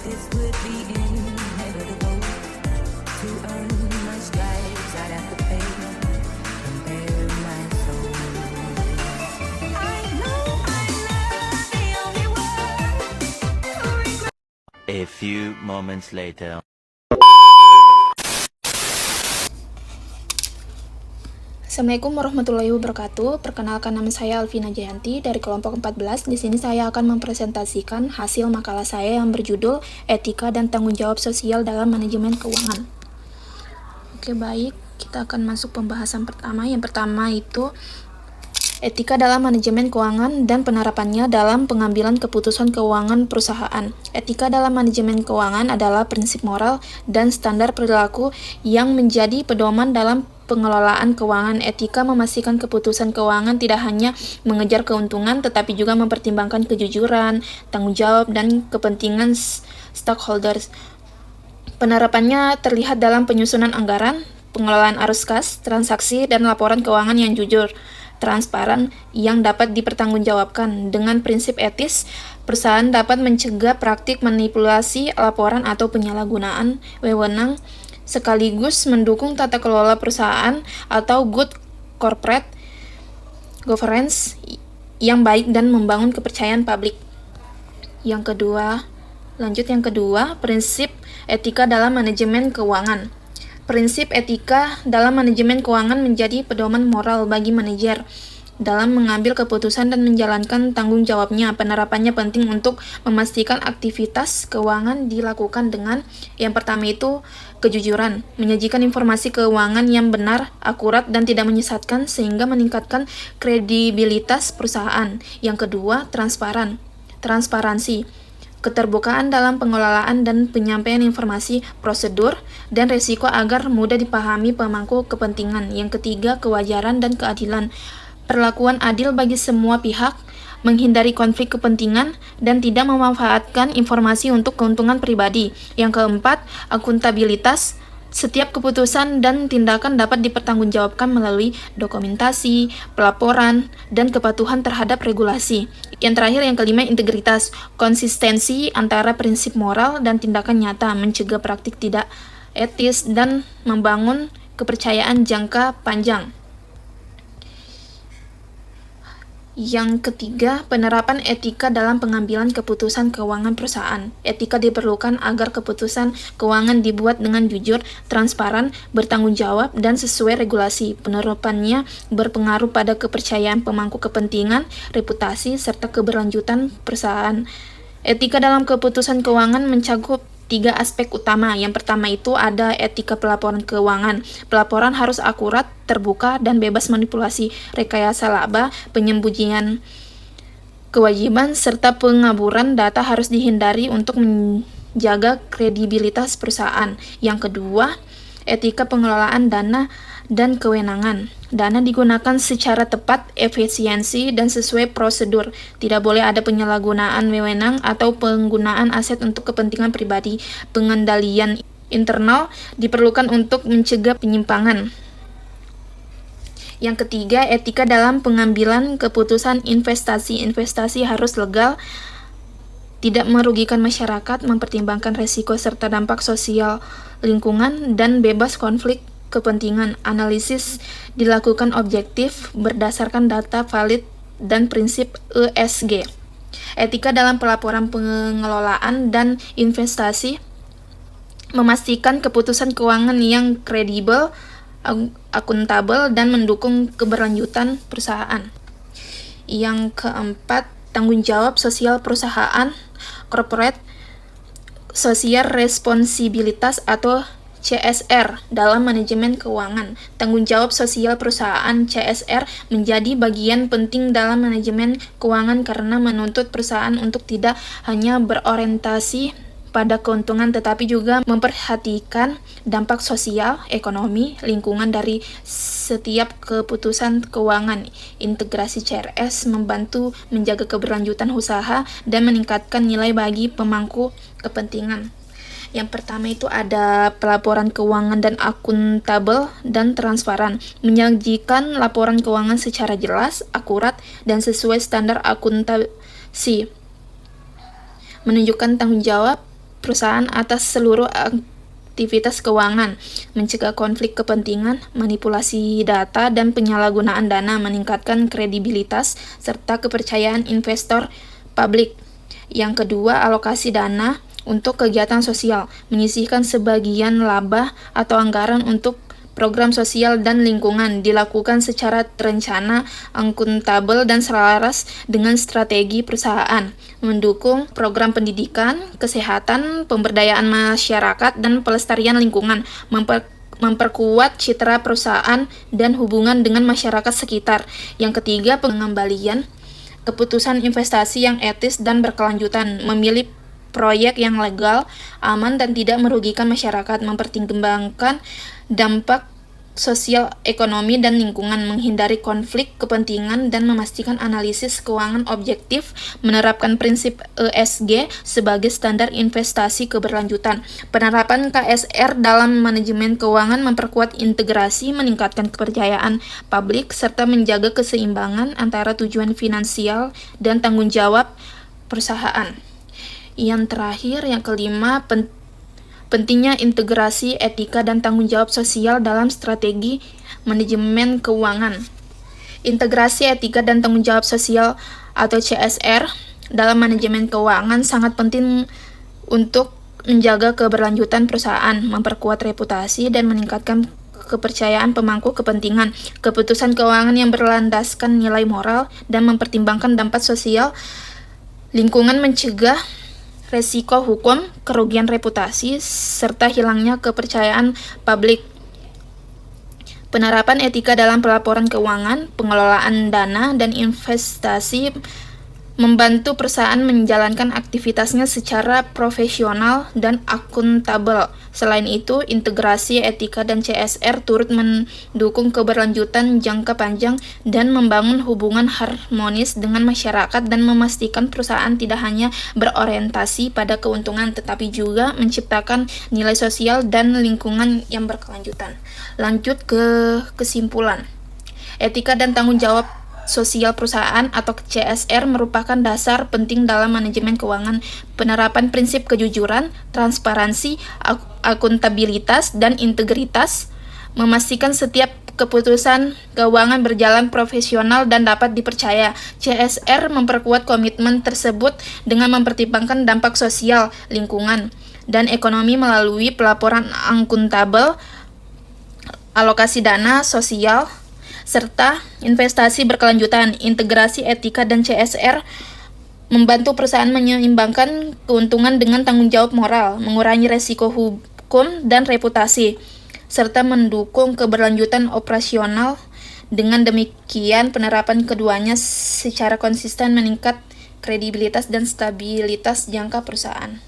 This would be inevitable. To earn my stripes, I'd have to pay and bare my soul. I know the only one. A few moments later. Assalamualaikum warahmatullahi wabarakatuh. Perkenalkan, nama saya Alvina Jayanti dari kelompok 14. Di sini saya akan mempresentasikan hasil makalah saya yang berjudul Etika dan Tanggung Jawab Sosial dalam Manajemen Keuangan. Oke, baik. Kita akan masuk pembahasan pertama. Yang pertama itu etika dalam manajemen keuangan dan penerapannya dalam pengambilan keputusan keuangan perusahaan. Etika dalam manajemen keuangan adalah prinsip moral dan standar perilaku yang menjadi pedoman dalam pengelolaan keuangan. Etika memastikan keputusan keuangan tidak hanya mengejar keuntungan, tetapi juga mempertimbangkan kejujuran, tanggung jawab, dan kepentingan stakeholders. Penerapannya terlihat dalam penyusunan anggaran, pengelolaan arus kas, transaksi, dan laporan keuangan yang jujur, transparan, yang dapat dipertanggungjawabkan. Dengan prinsip etis, perusahaan dapat mencegah praktik manipulasi laporan atau penyalahgunaan wewenang, sekaligus mendukung tata kelola perusahaan atau good corporate governance yang baik dan membangun kepercayaan publik. Yang kedua, prinsip etika dalam manajemen keuangan. Prinsip etika dalam manajemen keuangan menjadi pedoman moral bagi manajer dalam mengambil keputusan dan menjalankan tanggung jawabnya. Penerapannya penting untuk memastikan aktivitas keuangan dilakukan dengan yang pertama itu kejujuran, menyajikan informasi keuangan yang benar, akurat, dan tidak menyesatkan sehingga meningkatkan kredibilitas perusahaan. Yang kedua, transparansi, keterbukaan dalam pengelolaan dan penyampaian informasi, prosedur, dan risiko agar mudah dipahami pemangku kepentingan. Yang ketiga, kewajaran dan keadilan, perlakuan adil bagi semua pihak, menghindari konflik kepentingan, dan tidak memanfaatkan informasi untuk keuntungan pribadi. Yang keempat, akuntabilitas, setiap keputusan dan tindakan dapat dipertanggungjawabkan melalui dokumentasi, pelaporan, dan kepatuhan terhadap regulasi. Yang terakhir, yang kelima, integritas, konsistensi antara prinsip moral dan tindakan nyata, mencegah praktik tidak etis, dan membangun kepercayaan jangka panjang. Yang ketiga, penerapan etika dalam pengambilan keputusan keuangan perusahaan. Etika diperlukan agar keputusan keuangan dibuat dengan jujur, transparan, bertanggung jawab, dan sesuai regulasi. Penerapannya berpengaruh pada kepercayaan pemangku kepentingan, reputasi, serta keberlanjutan perusahaan. Etika dalam keputusan keuangan mencakup 3 aspek utama. Yang pertama itu ada etika pelaporan keuangan. Pelaporan harus akurat, terbuka, dan bebas manipulasi, rekayasa laba, penyembunyian kewajiban, serta pengaburan data harus dihindari untuk menjaga kredibilitas perusahaan. Yang kedua, etika pengelolaan dana dan kewenangan. Dana digunakan secara tepat, efisiensi, dan sesuai prosedur. Tidak boleh ada penyalahgunaan wewenang atau penggunaan aset untuk kepentingan pribadi. Pengendalian internal diperlukan untuk mencegah penyimpangan. Yang ketiga, etika dalam pengambilan keputusan investasi. Investasi harus legal, tidak merugikan masyarakat, mempertimbangkan risiko serta dampak sosial lingkungan, dan bebas konflik kepentingan. Analisis dilakukan objektif berdasarkan data valid dan prinsip ESG. Etika dalam pelaporan pengelolaan dan investasi memastikan keputusan keuangan yang kredibel, akuntabel, dan mendukung keberlanjutan perusahaan. Yang keempat, tanggung jawab sosial perusahaan, corporate social responsibilitas atau CSR dalam manajemen keuangan. Tanggung jawab sosial perusahaan CSR menjadi bagian penting dalam manajemen keuangan karena menuntut perusahaan untuk tidak hanya berorientasi pada keuntungan tetapi juga memperhatikan dampak sosial, ekonomi, lingkungan dari setiap keputusan keuangan. Integrasi CRS membantu menjaga keberlanjutan usaha dan meningkatkan nilai bagi pemangku kepentingan. Yang pertama itu ada pelaporan keuangan dan akuntabel dan transparan. Menyajikan laporan keuangan secara jelas, akurat, dan sesuai standar akuntansi. Menunjukkan tanggung jawab perusahaan atas seluruh aktivitas keuangan, mencegah konflik kepentingan, manipulasi data, dan penyalahgunaan dana, meningkatkan kredibilitas serta kepercayaan investor publik. Yang kedua, alokasi dana untuk kegiatan sosial, menyisihkan sebagian laba atau anggaran untuk program sosial dan lingkungan, dilakukan secara terencana, akuntabel, dan selaras dengan strategi perusahaan, mendukung program pendidikan, kesehatan, pemberdayaan masyarakat, dan pelestarian lingkungan, memperkuat citra perusahaan dan hubungan dengan masyarakat sekitar. Yang ketiga, pengembalian keputusan investasi yang etis dan berkelanjutan, memilih proyek yang legal, aman, dan tidak merugikan masyarakat, mempertimbangkan dampak sosial, ekonomi, dan lingkungan, menghindari konflik kepentingan, dan memastikan analisis keuangan objektif, menerapkan prinsip ESG sebagai standar investasi keberlanjutan. Penerapan KSR dalam manajemen keuangan memperkuat integrasi, meningkatkan kepercayaan publik, serta menjaga keseimbangan antara tujuan finansial dan tanggung jawab perusahaan. Yang terakhir, yang kelima, pentingnya integrasi etika dan tanggung jawab sosial dalam strategi manajemen keuangan. Integrasi etika dan tanggung jawab sosial atau CSR dalam manajemen keuangan sangat penting untuk menjaga keberlanjutan perusahaan, memperkuat reputasi, dan meningkatkan kepercayaan pemangku kepentingan. Keputusan keuangan yang berlandaskan nilai moral dan mempertimbangkan dampak sosial lingkungan, mencegah resiko hukum, kerugian reputasi, serta hilangnya kepercayaan publik. Penerapan etika dalam pelaporan keuangan, pengelolaan dana, dan investasi membantu perusahaan menjalankan aktivitasnya secara profesional dan akuntabel. Selain itu, integrasi etika dan CSR turut mendukung keberlanjutan jangka panjang dan membangun hubungan harmonis dengan masyarakat, dan memastikan perusahaan tidak hanya berorientasi pada keuntungan tetapi juga menciptakan nilai sosial dan lingkungan yang berkelanjutan. Lanjut ke kesimpulan. Etika dan tanggung jawab sosial perusahaan atau CSR merupakan dasar penting dalam manajemen keuangan. Penerapan prinsip kejujuran, transparansi, akuntabilitas, dan integritas memastikan setiap keputusan keuangan berjalan profesional dan dapat dipercaya. CSR memperkuat komitmen tersebut dengan mempertimbangkan dampak sosial, lingkungan, dan ekonomi melalui pelaporan akuntabel, alokasi dana sosial, serta investasi berkelanjutan. Integrasi etika dan CSR membantu perusahaan menyeimbangkan keuntungan dengan tanggung jawab moral, mengurangi resiko hukum dan reputasi, serta mendukung keberlanjutan operasional. Dengan demikian, penerapan keduanya secara konsisten meningkat kredibilitas dan stabilitas jangka perusahaan.